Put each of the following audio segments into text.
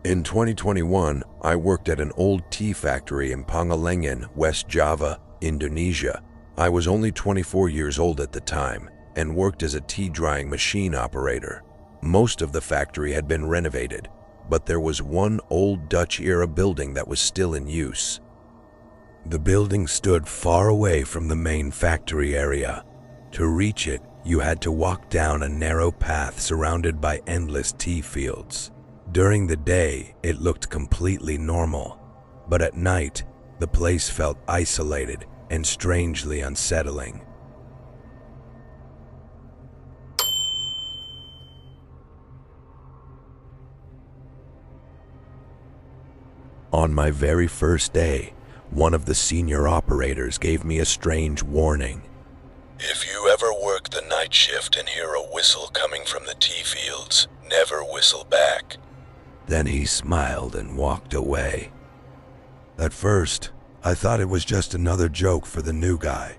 In 2021, I worked at an old tea factory in Pangalengan, West Java, Indonesia. I was only 24 years old at the time and worked as a tea drying machine operator. Most of the factory had been renovated, but there was one old Dutch-era building that was still in use. The building stood far away from the main factory area. To reach it, you had to walk down a narrow path surrounded by endless tea fields. During the day, it looked completely normal, but at night, the place felt isolated and strangely unsettling. On my very first day, one of the senior operators gave me a strange warning. If you ever work the night shift and hear a whistle coming from the tea fields, never whistle back. Then he smiled and walked away. At first, I thought it was just another joke for the new guy.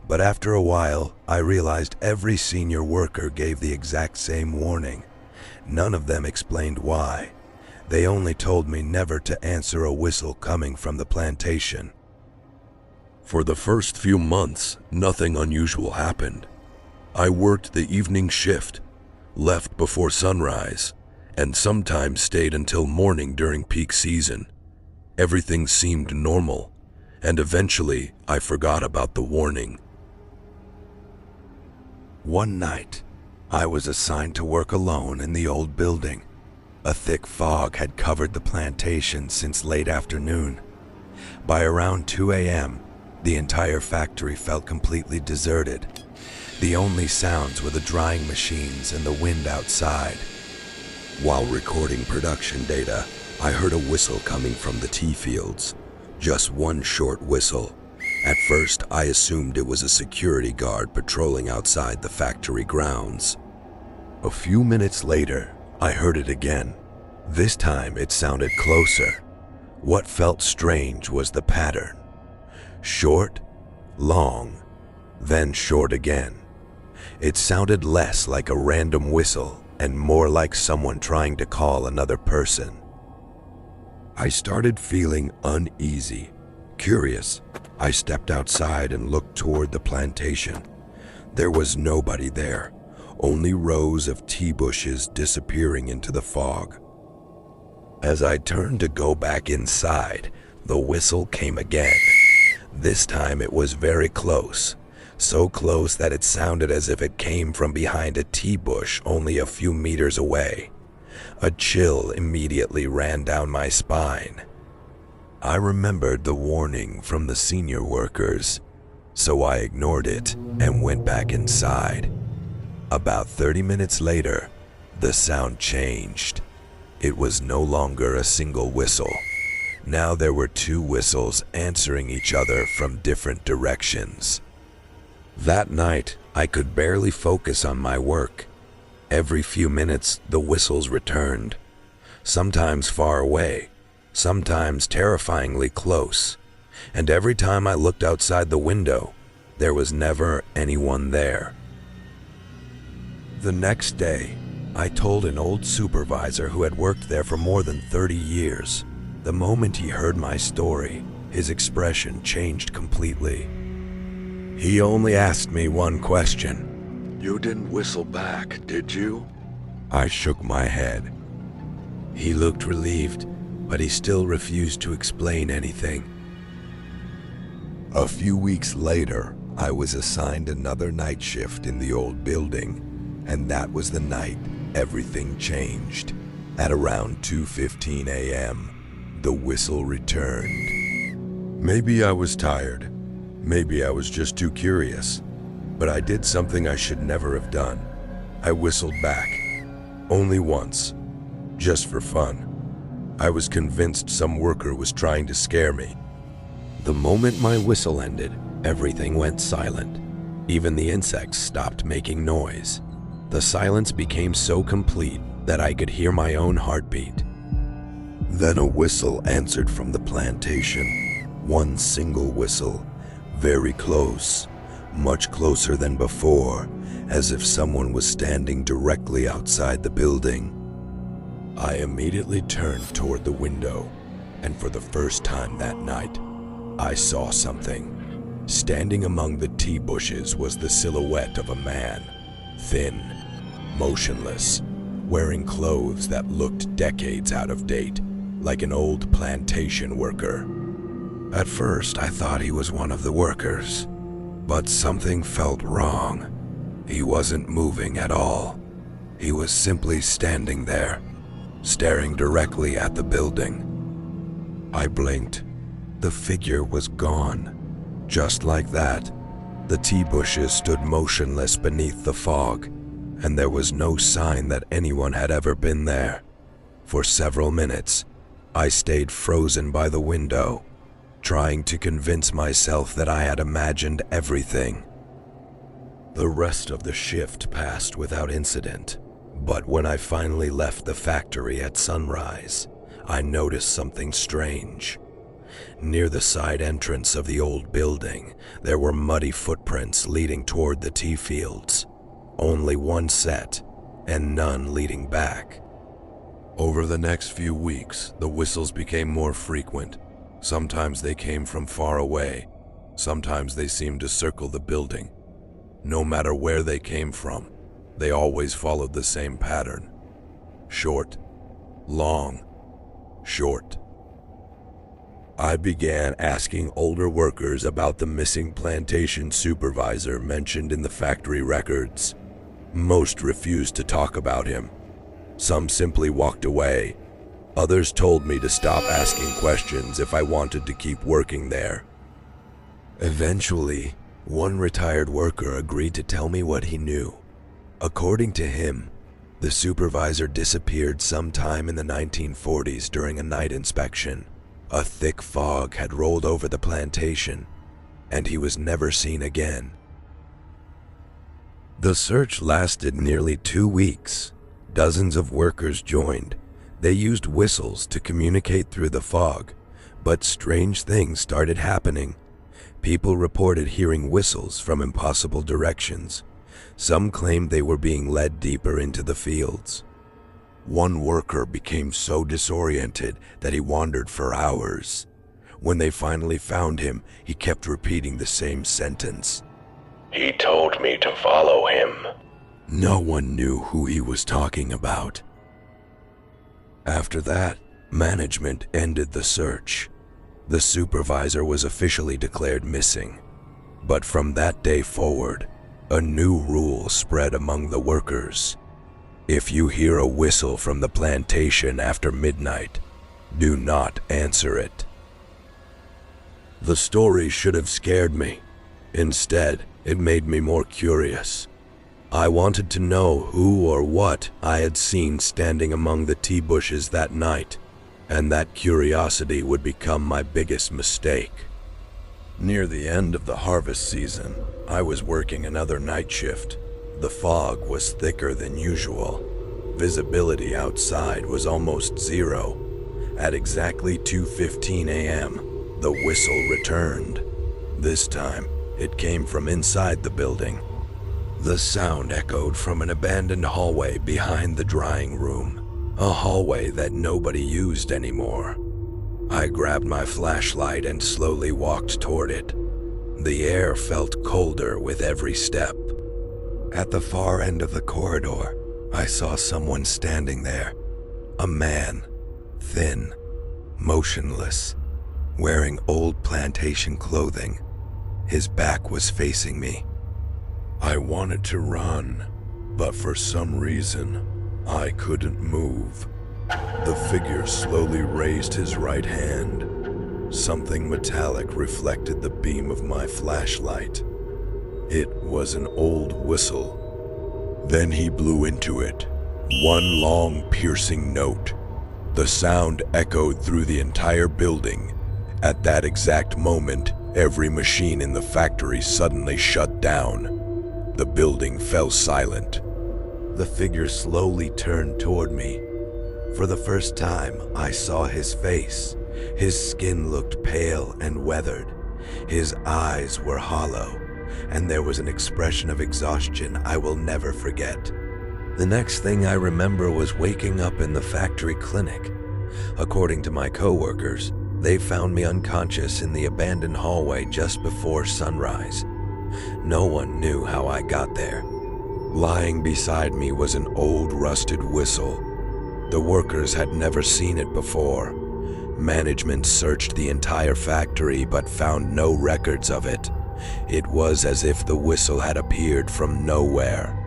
But after a while, I realized every senior worker gave the exact same warning. None of them explained why. They only told me never to answer a whistle coming from the plantation. For the first few months, nothing unusual happened. I worked the evening shift, left before sunrise, and sometimes stayed until morning during peak season. Everything seemed normal, and eventually I forgot about the warning. One night, I was assigned to work alone in the old building. A thick fog had covered the plantation since late afternoon. By around 2 a.m., the entire factory felt completely deserted. The only sounds were the drying machines and the wind outside. While recording production data, I heard a whistle coming from the tea fields. Just one short whistle. At first, I assumed it was a security guard patrolling outside the factory grounds. A few minutes later, I heard it again. This time it sounded closer. What felt strange was the pattern. Short, long, then short again. It sounded less like a random whistle and more like someone trying to call another person. I started feeling uneasy, curious. I stepped outside and looked toward the plantation. There was nobody there, only rows of tea bushes disappearing into the fog. As I turned to go back inside, the whistle came again. This time it was very close, so close that it sounded as if it came from behind a tea bush only a few meters away. A chill immediately ran down my spine. I remembered the warning from the senior workers, so I ignored it and went back inside. About 30 minutes later, the sound changed. It was no longer a single whistle. Now there were two whistles answering each other from different directions. That night, I could barely focus on my work. Every few minutes, the whistles returned. Sometimes far away, sometimes terrifyingly close. And every time I looked outside the window, there was never anyone there. The next day, I told an old supervisor who had worked there for more than 30 years. The moment he heard my story, his expression changed completely. He only asked me one question. You didn't whistle back, did you? I shook my head. He looked relieved, but he still refused to explain anything. A few weeks later, I was assigned another night shift in the old building, and that was the night everything changed. At around 2:15 a.m., the whistle returned. Maybe I was tired. Maybe I was just too curious. But I did something I should never have done. I whistled back. Only once. Just for fun. I was convinced some worker was trying to scare me. The moment my whistle ended, everything went silent. Even the insects stopped making noise. The silence became so complete that I could hear my own heartbeat. Then a whistle answered from the plantation. One single whistle, very close, much closer than before, as if someone was standing directly outside the building. I immediately turned toward the window, and for the first time that night, I saw something. Standing among the tea bushes was the silhouette of a man, thin, motionless, wearing clothes that looked decades out of date, like an old plantation worker. At first, I thought he was one of the workers, but something felt wrong. He wasn't moving at all. He was simply standing there, staring directly at the building. I blinked. The figure was gone. Just like that, the tea bushes stood motionless beneath the fog, and there was no sign that anyone had ever been there. For several minutes, I stayed frozen by the window, trying to convince myself that I had imagined everything. The rest of the shift passed without incident, but when I finally left the factory at sunrise, I noticed something strange. Near the side entrance of the old building, there were muddy footprints leading toward the tea fields. Only one set, and none leading back. Over the next few weeks, the whistles became more frequent. Sometimes they came from far away. Sometimes they seemed to circle the building. No matter where they came from, they always followed the same pattern. Short, long, short. I began asking older workers about the missing plantation supervisor mentioned in the factory records. Most refused to talk about him. Some simply walked away. Others told me to stop asking questions if I wanted to keep working there. Eventually, one retired worker agreed to tell me what he knew. According to him, the supervisor disappeared sometime in the 1940s during a night inspection. A thick fog had rolled over the plantation, and he was never seen again. The search lasted nearly 2 weeks. Dozens of workers joined. They used whistles to communicate through the fog, but strange things started happening. People reported hearing whistles from impossible directions. Some claimed they were being led deeper into the fields. One worker became so disoriented that he wandered for hours. When they finally found him, he kept repeating the same sentence. He told me to follow him. No one knew who he was talking about. After that, management ended the search. The supervisor was officially declared missing. But from that day forward, a new rule spread among the workers. If you hear a whistle from the plantation after midnight, do not answer it. The story should have scared me. Instead, it made me more curious. I wanted to know who or what I had seen standing among the tea bushes that night, and that curiosity would become my biggest mistake. Near the end of the harvest season, I was working another night shift. The fog was thicker than usual. Visibility outside was almost zero. At exactly 2:15 a.m., the whistle returned. This time, it came from inside the building. The sound echoed from an abandoned hallway behind the drying room, a hallway that nobody used anymore. I grabbed my flashlight and slowly walked toward it. The air felt colder with every step. At the far end of the corridor, I saw someone standing there. A man, thin, motionless, wearing old plantation clothing. His back was facing me. I wanted to run, but for some reason, I couldn't move. The figure slowly raised his right hand. Something metallic reflected the beam of my flashlight. It was an old whistle. Then he blew into it, one long piercing note. The sound echoed through the entire building. At that exact moment, every machine in the factory suddenly shut down. The building fell silent. The figure slowly turned toward me. For the first time, I saw his face. His skin looked pale and weathered. His eyes were hollow, and there was an expression of exhaustion I will never forget. The next thing I remember was waking up in the factory clinic. According to my coworkers, they found me unconscious in the abandoned hallway just before sunrise. No one knew how I got there. Lying beside me was an old rusted whistle. The workers had never seen it before. Management searched the entire factory but found no records of it. It was as if the whistle had appeared from nowhere.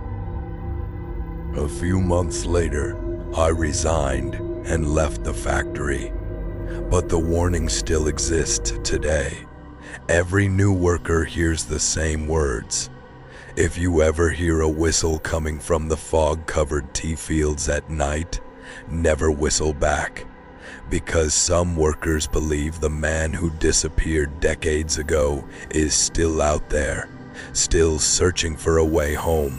A few months later, I resigned and left the factory. But the warning still exists today. Every new worker hears the same words. If you ever hear a whistle coming from the fog-covered tea fields at night, never whistle back. Because some workers believe the man who disappeared decades ago is still out there, still searching for a way home.